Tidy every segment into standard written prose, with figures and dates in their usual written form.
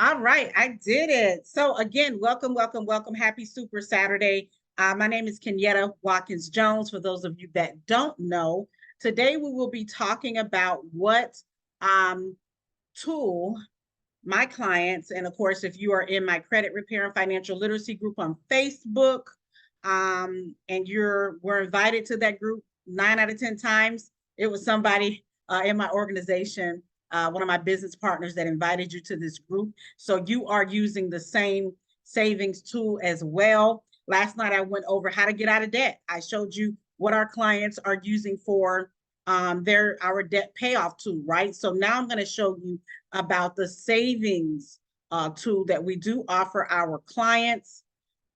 All right, I did it. So again, welcome, welcome, welcome. Happy Super Saturday. My name is Kenyetta Watkins Jones. For those of you that don't know, today we will be talking about what um, tool my clients, and of course, if you are in my credit repair and financial literacy group on Facebook, and we're invited to that group 9 out of 10 times, it was somebody in my organization, one of my business partners that invited you to this group. So you are using the same savings tool as well. Last night I went over how to get out of debt. I showed you what our clients are using for our debt payoff tool, right? So now I'm going to show you about the savings tool that we do offer our clients.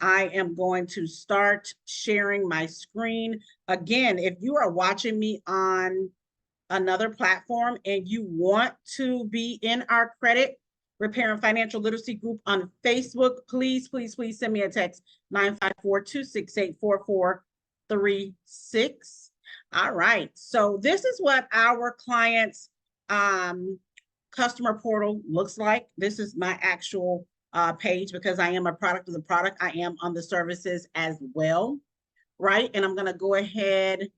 I am going to start sharing my screen. Again, if you are watching me on another platform and you want to be in our credit repair and financial literacy group on Facebook, please, please, please send me a text 954-268-4436. All right. So this is what our clients customer portal looks like. This is my actual page because I am a product of the product. I am on the services as well, right? And I'm going to go ahead,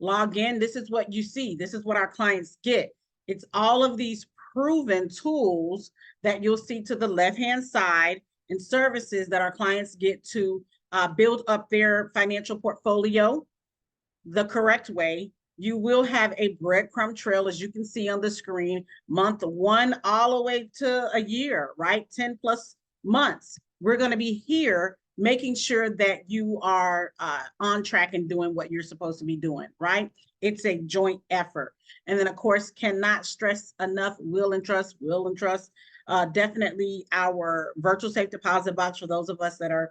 log in. This is what you see. This is what our clients get. It's all of these proven tools that you'll see to the left-hand side and services that our clients get to build up their financial portfolio the correct way. You will have a breadcrumb trail, as you can see on the screen, month one all the way to a year, right? 10 plus months. We're going to be here making sure that you are on track and doing what you're supposed to be doing, right? It's a joint effort. And then, of course, cannot stress enough, will and trust. Definitely our virtual safe deposit box for those of us that are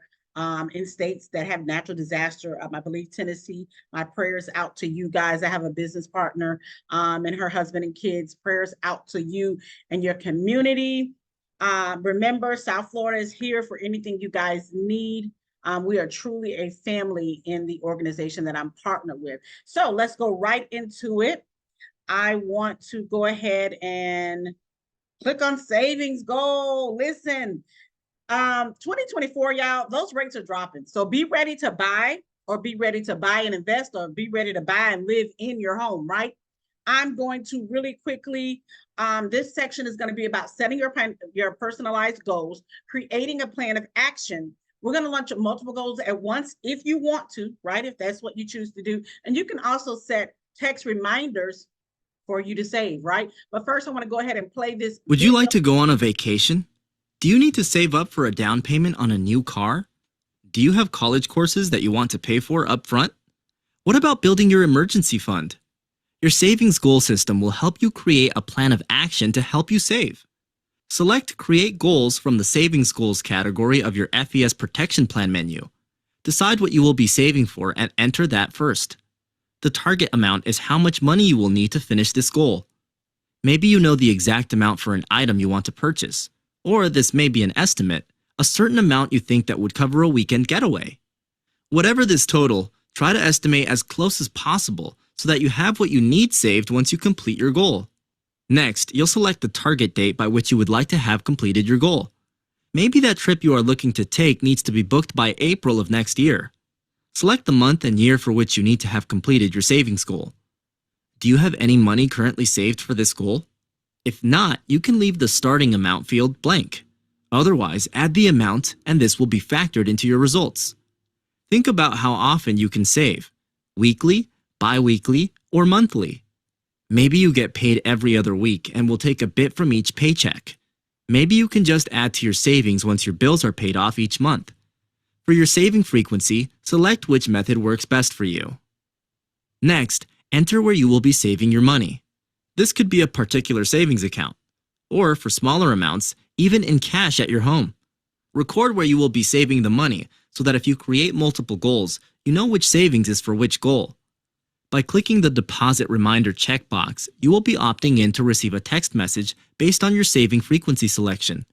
in states that have natural disaster. I believe Tennessee. My prayers out to you guys. I have a business partner and her husband and kids. Prayers out to you and your community. Remember, South Florida is here for anything you guys need. We are truly a family in the organization that I'm partnered with. So let's go right into it. I want to go ahead and click on savings goal. Listen, 2024, y'all, those rates are dropping. So be ready to buy, or be ready to buy and invest, or be ready to buy and live in your home, right? I'm going to really quickly, this section is going to be about setting your personalized goals, creating a plan of action. We're going to launch multiple goals at once if you want to, right? If that's what you choose to do. And you can also set text reminders for you to save, right? But first, I want to go ahead and play this Would video. you like to go on a vacation? Do you need to save up for a down payment on a new car? Do you have college courses that you want to pay for up front? What about building your emergency fund? Your savings goal system will help you create a plan of action to help you save. Select Create Goals from the Savings Goals category of your FES Protection Plan menu. Decide what you will be saving for and enter that first. The target amount is how much money you will need to finish this goal. Maybe you know the exact amount for an item you want to purchase. Or this may be an estimate, a certain amount you think that would cover a weekend getaway. Whatever this total, try to estimate as close as possible so that you have what you need saved once you complete your goal. Next, you'll select the target date by which you would like to have completed your goal. Maybe that trip you are looking to take needs to be booked by April of next year. Select the month and year for which you need to have completed your savings goal. Do you have any money currently saved for this goal? If not, you can leave the starting amount field blank. Otherwise, add the amount and this will be factored into your results. Think about how often you can save: weekly, bi-weekly, or monthly. Maybe you get paid every other week and will take a bit from each paycheck. Maybe you can just add to your savings once your bills are paid off each month. For your saving frequency, select which method works best for you. Next, enter where you will be saving your money. This could be a particular savings account, or for smaller amounts, even in cash at your home. Record where you will be saving the money so that if you create multiple goals, you know which savings is for which goal. By clicking the deposit reminder checkbox, you will be opting in to receive a text message based on your saving frequency selection.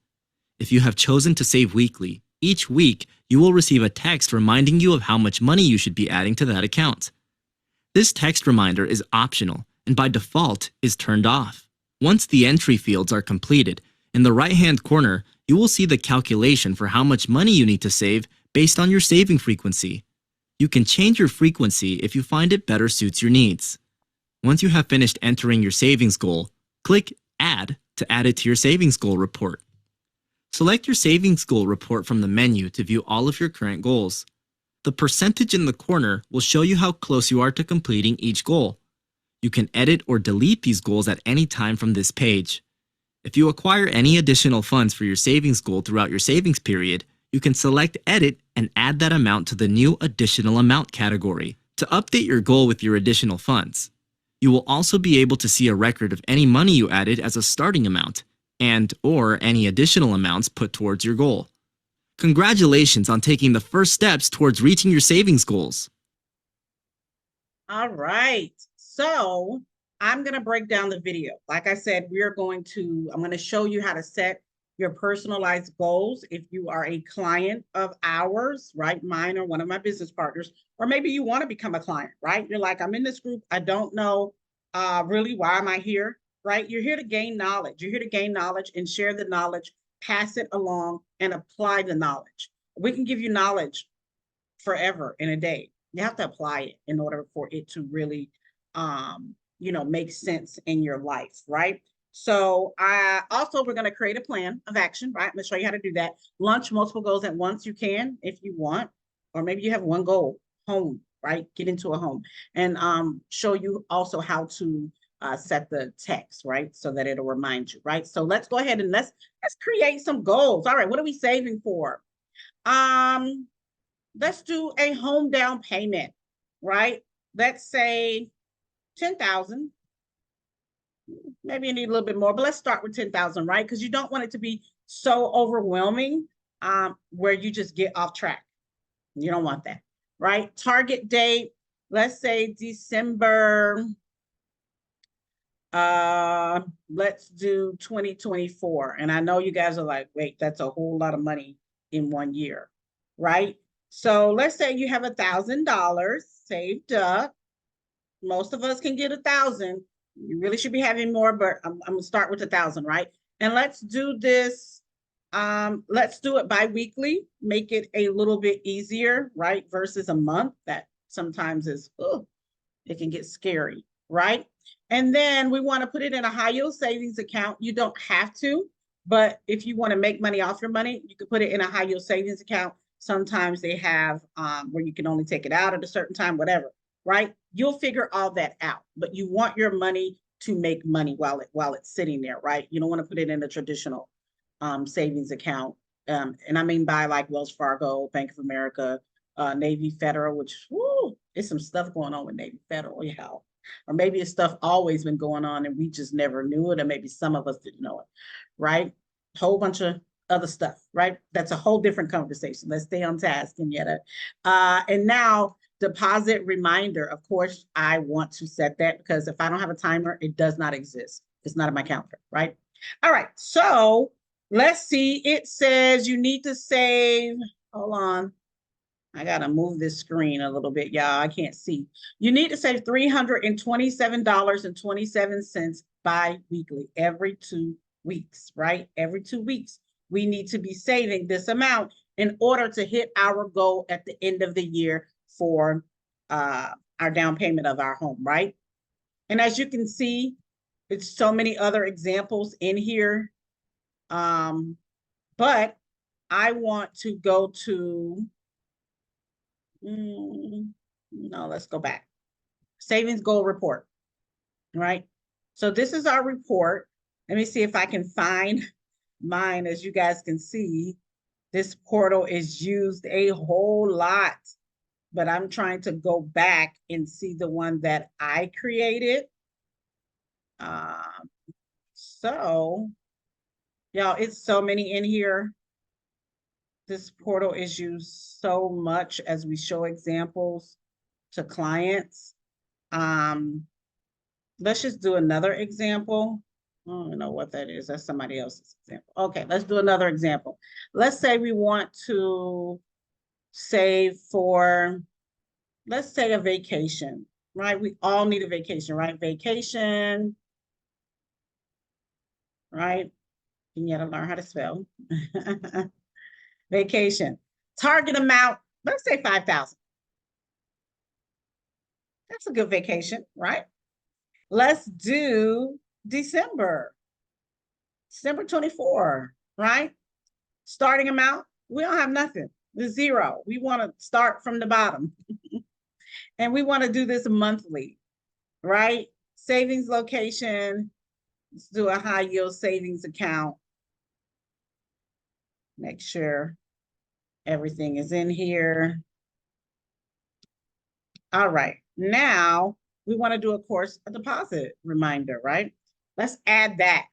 If you have chosen to save weekly, each week you will receive a text reminding you of how much money you should be adding to that account. This text reminder is optional and by default is turned off. Once the entry fields are completed, In the right-hand corner, you will see the calculation for how much money you need to save based on your saving frequency. You can change your frequency if you find it better suits your needs. Once you have finished entering your savings goal, click Add to add it to your savings goal report. Select your savings goal report from the menu to view all of your current goals. The percentage in the corner will show you how close you are to completing each goal. You can edit or delete these goals at any time from this page. If you acquire any additional funds for your savings goal throughout your savings period, you can select Edit and add that amount to the new Additional Amount category to update your goal with your additional funds. You will also be able to see a record of any money you added as a starting amount and/or any additional amounts put towards your goal. Congratulations on taking the first steps towards reaching your savings goals. All right. So I'm going to break down the video. Like I said, I'm going to show you how to set your personalized goals. If you are a client of ours, right? Mine or one of my business partners, or maybe you want to become a client, right? You're like, I'm in this group. I don't know really why am I here, right? You're here to gain knowledge. You're here to gain knowledge and share the knowledge, pass it along and apply the knowledge. We can give you knowledge forever in a day. You have to apply it in order for it to really, make sense in your life, right? So we're going to create a plan of action, right? I'm going to show you how to do that. Launch multiple goals at once. You can, if you want, or maybe you have one goal, home, right? Get into a home and show you also how to set the text, right? So that it'll remind you, right? So let's go ahead and let's create some goals. All right. What are we saving for? Let's do a home down payment, right? Let's say 10,000. Maybe you need a little bit more, but let's start with 10,000, right? Because you don't want it to be so overwhelming where you just get off track. You don't want that, right? Target date, let's say December, let's do 2024. And I know you guys are like, wait, that's a whole lot of money in 1 year, right? So let's say you have $1,000 saved up. Most of us can get 1,000. You really should be having more, but I'm gonna start with 1,000, right? And let's do this. Let's do it bi-weekly. Make it a little bit easier, right? Versus a month. That sometimes is, it can get scary, right? And then we want to put it in a high yield savings account. You don't have to, but if you want to make money off your money, you can put it in a high yield savings account. Sometimes they have where you can only take it out at a certain time, whatever, right? You'll figure all that out, but you want your money to make money while it's sitting there, right? You don't want to put it in a traditional savings account. And I mean by like Wells Fargo, Bank of America, Navy Federal, which it's some stuff going on with Navy Federal, yeah. Or maybe it's stuff always been going on and we just never knew it, or maybe some of us didn't know it, right? Whole bunch of other stuff, right? That's a whole different conversation. Let's stay on task, Kenyatta. And now deposit reminder. Of course, I want to set that because if I don't have a timer, it does not exist. It's not in my calendar, right? All right, so let's see. It says you need to save, hold on. I gotta move this screen a little bit, y'all. I can't see. You need to save $327.27 bi-weekly, every 2 weeks, right? Every 2 weeks, we need to be saving this amount in order to hit our goal at the end of the year for our down payment of our home, right? And as you can see, it's so many other examples in here. But I want to go to, no, let's go back. Savings goal report, right? So this is our report. Let me see if I can find mine. As you guys can see, this portal is used a whole lot, but I'm trying to go back and see the one that I created. So, y'all, it's so many in here. This portal is used so much as we show examples to clients. Let's just do another example. I don't know what that is. That's somebody else's example. Okay, let's do another example. Let's say we want to save for, let's say, a vacation, right? We all need a vacation, right? Vacation, right? You gotta learn how to spell. Vacation. Target amount, let's say 5,000. That's a good vacation, right? Let's do December. December 24, right? Starting amount, we don't have nothing. The zero. We want to start from the bottom. And we want to do this monthly, right? Savings location. Let's do a high yield savings account. Make sure everything is in here. All right. Now we want to do, of course, a deposit reminder, right? Let's add that.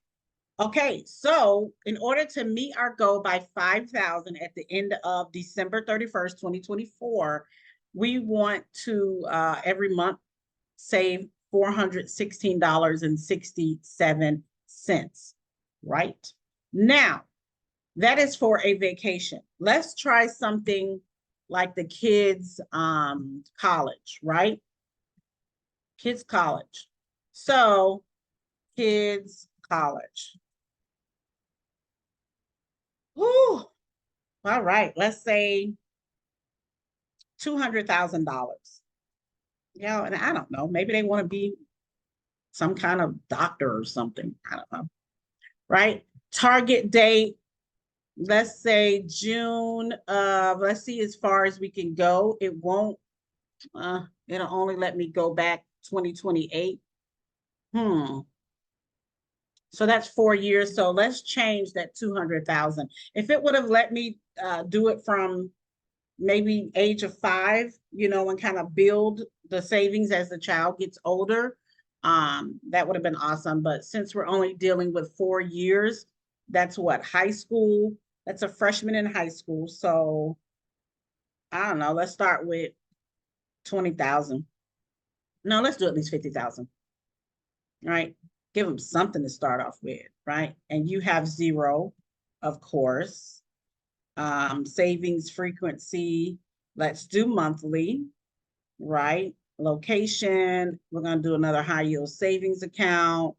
Okay, so in order to meet our goal by 5,000 at the end of December 31st, 2024, we want to every month save $416.67, right? Now, that is for a vacation. Let's try something like the kids' college, right? Kids' college. So, kids' college. Whew. All right, let's say $200,000. Yeah, and I don't know, maybe they want to be some kind of doctor or something. I don't know. Right? Target date, let's say June of, let's see as far as we can go. It won't, it'll only let me go back 2028. So that's 4 years. So let's change that 200,000. If it would have let me do it from maybe age of 5, you know, and kind of build the savings as the child gets older, that would have been awesome. But since we're only dealing with 4 years, that's what, high school? That's a freshman in high school. So I don't know, let's start with 20,000. No, let's do at least 50,000. Right? Give them something to start off with, right? And you have 0, of course. Savings frequency, let's do monthly, right? Location, we're gonna do another high yield savings account.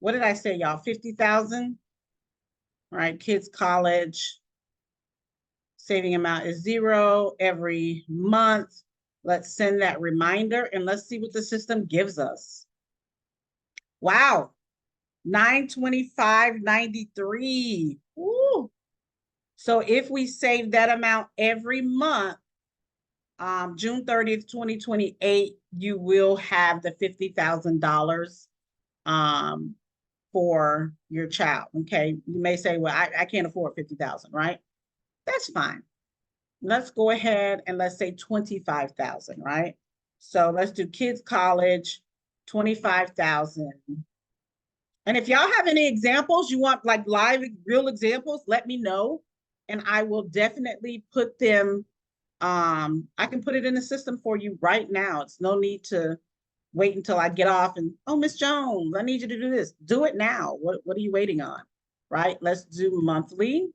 What did I say, y'all? 50,000, right? Kids college, saving amount is 0 every month. Let's send that reminder and let's see what the system gives us. Wow, 925.93. Woo. So if we save that amount every month, June 30th, 2028, you will have the $50,000 for your child. Okay. You may say, well, I can't afford 50,000, right? That's fine. Let's go ahead and let's say 25,000, right? So let's do kids college, 25,000. And if y'all have any examples, you want like live, real examples, let me know. And I will definitely put them, I can put it in the system for you right now. It's no need to wait until I get off and, oh, Miss Jones, I need you to do this. Do it now. What are you waiting on? Right? Let's do monthly,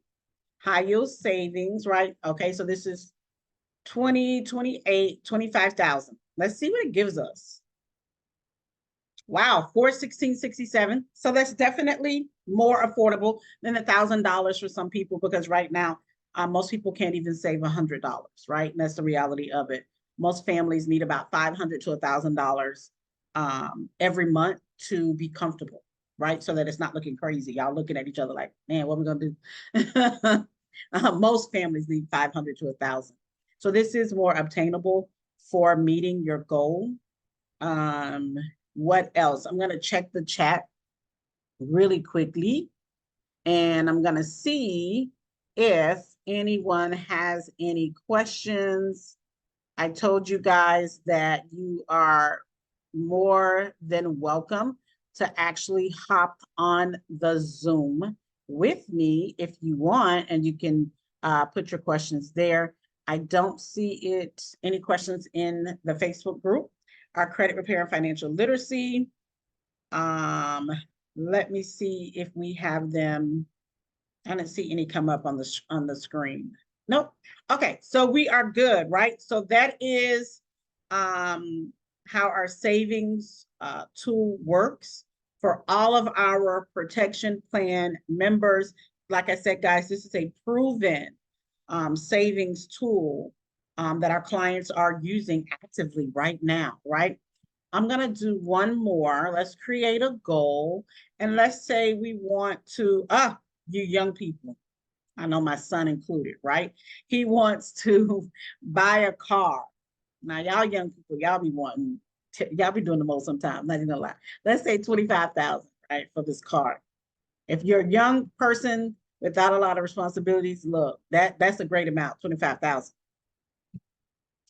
high yield savings, right? Okay, so this is 2028, 25,000. Let's see what it gives us. Wow, 416.67. So that's definitely more affordable than $1,000 for some people, because right now most people can't even save $100, right? And that's the reality of it. Most families need about $500 to $1,000 every month to be comfortable, right? So that it's not looking crazy. Y'all looking at each other like, man, what are we gonna do? Most families need $500 to $1,000. So this is more obtainable for meeting your goal. What else? I'm gonna check the chat really quickly, and I'm gonna see if anyone has any questions. I told you guys that you are more than welcome to actually hop on the Zoom with me if you want, and you can put your questions there. I don't see any questions in the Facebook group. Our credit repair and financial literacy. Let me see if we have them. I didn't see any come up on the screen. Nope. Okay, so we are good, right? So that is how our savings tool works for all of our protection plan members. Like I said, guys, this is a proven savings tool that our clients are using actively right now, right? I'm gonna do one more. Let's create a goal. And let's say we want to, you young people, I know my son included, right? He wants to buy a car. Now, y'all young people, y'all be wanting, y'all be doing the most sometimes, not even a lot. Let's say 25,000, right, for this car. If you're a young person without a lot of responsibilities, look, that's a great amount, 25,000.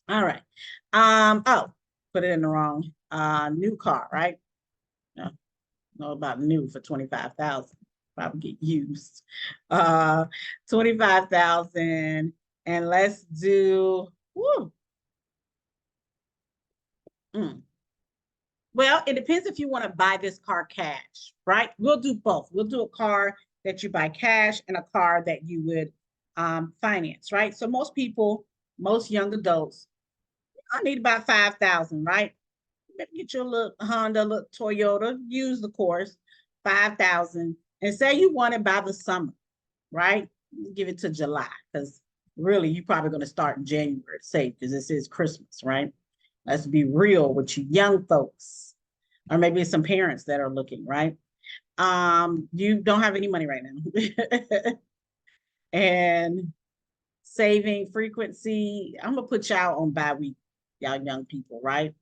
All right. Oh, put it in the wrong new car, right? No, know about new for 25,000. Probably get used. 25,000. And let's do woo. Well, it depends if you want to buy this car cash, right? We'll do both. We'll do a car that you buy cash and a car that you would finance, right? So most people, most young adults, I need about 5,000, right? Maybe get your little Honda, little Toyota, use the course, 5,000, and say you want it by the summer, right? Give it to July, because really you're probably going to start in January, say, because this is Christmas, right? Let's be real with you young folks, or maybe some parents that are looking, right? You don't have any money right now. And saving frequency, I'm gonna put y'all on bi-week, y'all young people, right?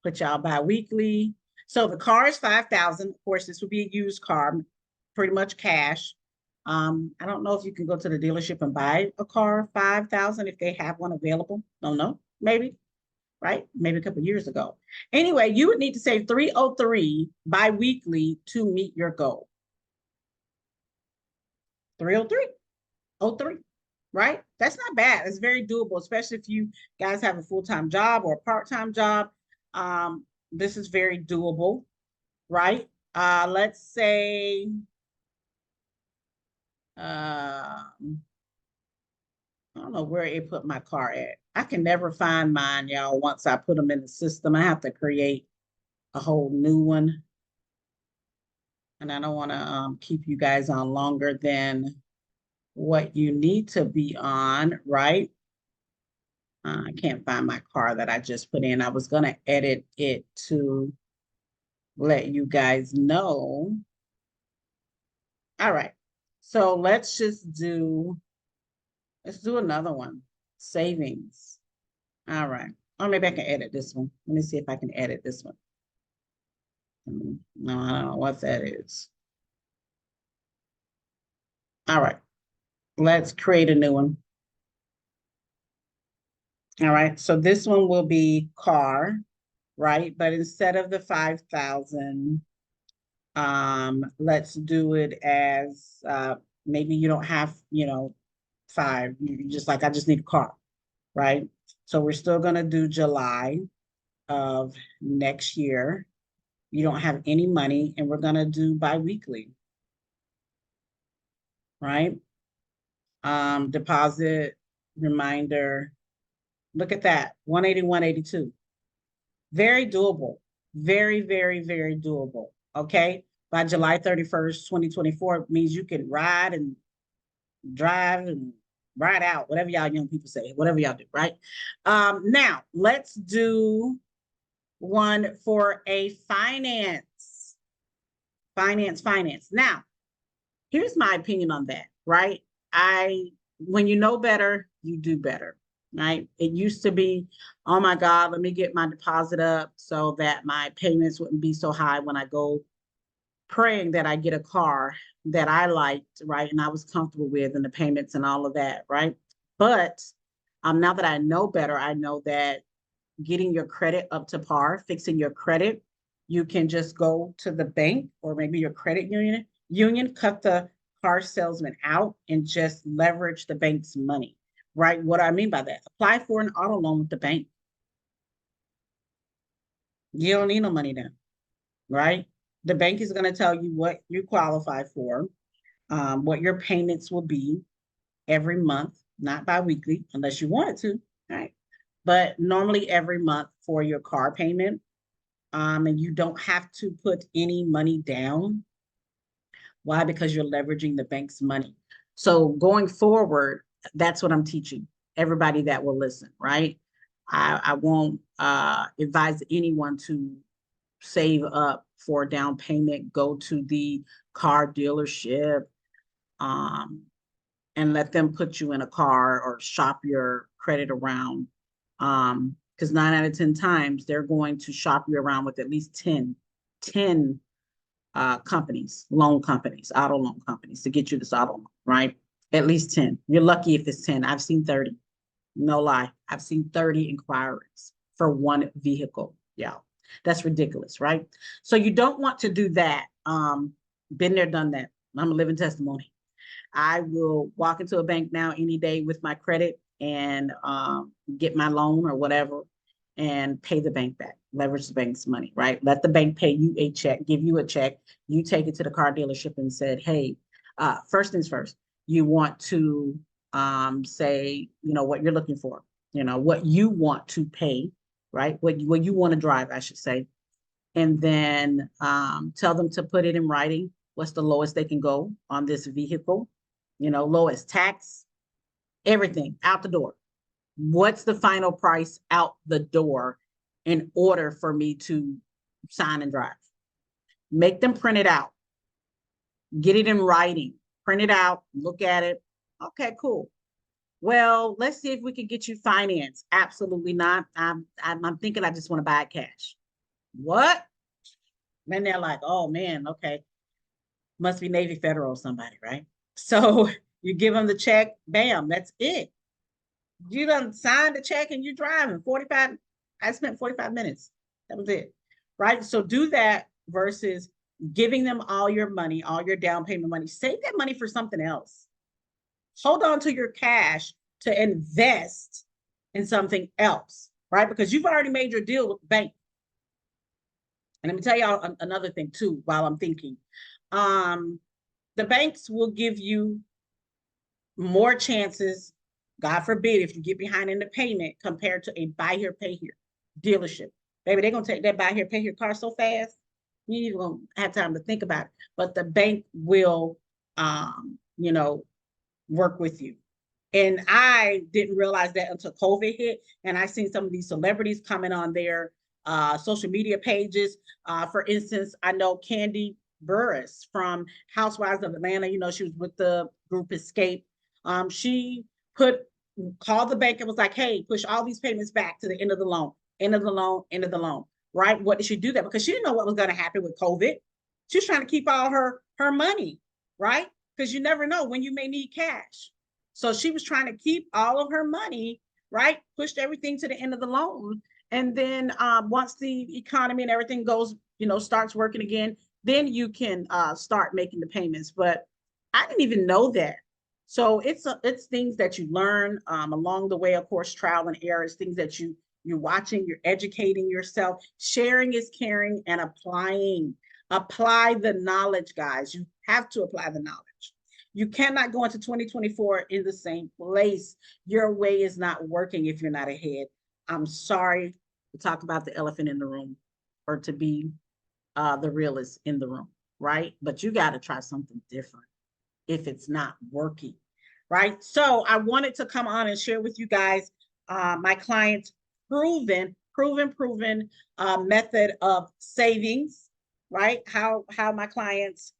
Put y'all bi-weekly. So the car is 5,000. Of course, this would be a used car, pretty much cash. I don't know if you can go to the dealership and buy a car 5,000 if they have one available. Don't know, maybe, right? Maybe a couple of years ago. Anyway, you would need to save 303 bi-weekly to meet your goal. 303, right? That's not bad. It's very doable, especially if you guys have a full-time job or a part-time job. This is very doable, right? Let's say, I don't know where it put my car at. I can never find mine, y'all. Once I put them in the system, I have to create a whole new one. And I don't want to keep you guys on longer than what you need to be on, right? I can't find my car that I just put in. I was going to edit it to let you guys know. All right. So let's do another one. Savings. All right. Or maybe I can edit this one. Let me see if I can edit this one. No, I don't know what that is. All right. Let's create a new one. All right. So this one will be car, right? But instead of the 5,000, let's do it as maybe you don't have, 5. You just like, I just need a car, right? So we're still going to do July of next year. You don't have any money, and we're going to do bi-weekly, right? Deposit reminder. Look at that, 181.82. Very doable. Very, very, very doable. Okay. By July 31st, 2024 means you can ride and drive and ride out, whatever y'all young people say, whatever y'all do, right? Now let's do one for a finance. Now, here's my opinion on that, right? When you know better, you do better, right? It used to be, oh my God, let me get my deposit up so that my payments wouldn't be so high when I go praying that I get a car that I liked, right? And I was comfortable with, and the payments and all of that, right? But now that I know better, I know that getting your credit up to par, fixing your credit, you can just go to the bank or maybe your credit union, cut the car salesman out and just leverage the bank's money, right? What do I mean by that? Apply for an auto loan with the bank. You don't need no money then, right? The bank is going to tell you what you qualify for, what your payments will be every month, not bi-weekly, unless you wanted to, right? But normally every month for your car payment. and you don't have to put any money down. Why? Because you're leveraging the bank's money. So going forward, that's what I'm teaching everybody that will listen, right? I won't advise anyone to save up for a down payment, go to the car dealership, um, and let them put you in a car or shop your credit around. Because 9 out of 10 times they're going to shop you around with at least 10 companies, loan companies, auto loan companies to get you this auto loan, right? At least 10. You're lucky if it's 10. I've seen 30. No lie. I've seen 30 inquiries for one vehicle. Yeah. That's ridiculous, right? So you don't want to do that. Been there, done that. I'm a living testimony. I will walk into a bank now any day with my credit and get my loan or whatever and pay the bank back, leverage the bank's money, right? Let the bank pay you a check, give you a check. You take it to the car dealership and said, hey, first things first, you want to say, what you're looking for, what you want to pay, right? What you want to drive, I should say. And then tell them to put it in writing. What's the lowest they can go on this vehicle? Lowest tax, everything out the door. What's the final price out the door in order for me to sign and drive? Make them print it out. Get it in writing. Print it out. Look at it. Okay, cool. Well, let's see if we can get you finance. Absolutely not. I'm thinking I just want to buy it cash. What? Then they're like, oh man, okay. Must be Navy Federal or somebody, right? So you give them the check, bam, that's it. You done signed the check and you're driving 45. I spent 45 minutes. That was it. Right. So do that versus giving them all your money, all your down payment money. Save that money for something else. Hold on to your cash to invest in something else, right? Because you've already made your deal with the bank. And let me tell y'all another thing too, while I'm thinking. The banks will give you more chances, God forbid, if you get behind in the payment compared to a buy here, pay here dealership. Baby, they're going to take that buy here, pay here car so fast, you ain't even going to have time to think about it. But the bank will, work with you. And I didn't realize that until COVID hit. And I seen some of these celebrities coming on their social media pages. For instance, I know Candy Burris from Housewives of Atlanta. She was with the group Escape. She called the bank and was like, hey, push all these payments back to the end of the loan, end of the loan, end of the loan, right? What did she do that? Because she didn't know what was going to happen with COVID. She was trying to keep all her money, right? Because you never know when you may need cash. So she was trying to keep all of her money, right? Pushed everything to the end of the loan. And then once the economy and everything goes, starts working again, then you can start making the payments. But I didn't even know that. So it's things that you learn along the way, of course, trial and error. It's things that you're watching, you're educating yourself. Sharing is caring, and applying. Apply the knowledge, guys. You have to apply the knowledge. You cannot go into 2024 in the same place. Your way is not working if you're not ahead. I'm sorry to talk about the elephant in the room or to be the realist in the room, right? But you got to try something different if it's not working, right? So I wanted to come on and share with you guys my client's proven method of savings, right? How my clients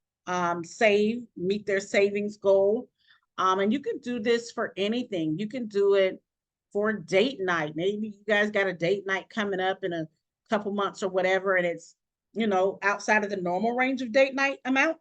meet their savings goal. And you can do this for anything. You can do it for date night. Maybe you guys got a date night coming up in a couple months or whatever, and it's, outside of the normal range of date night amount.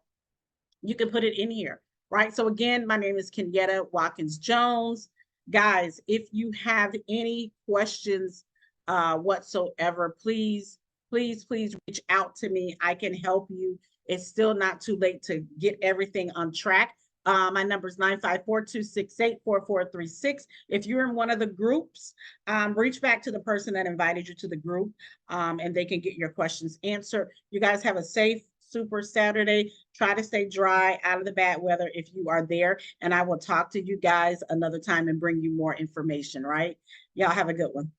You can put it in here, right? So again, my name is Kenyetta Watkins Jones. Guys, if you have any questions whatsoever, please reach out to me. I can help you. It's still not too late to get everything on track. My number is 954-268-4436. If you're in one of the groups, reach back to the person that invited you to the group, and they can get your questions answered. You guys have a safe, super Saturday. Try to stay dry, out of the bad weather if you are there. And I will talk to you guys another time and bring you more information, right? Y'all have a good one.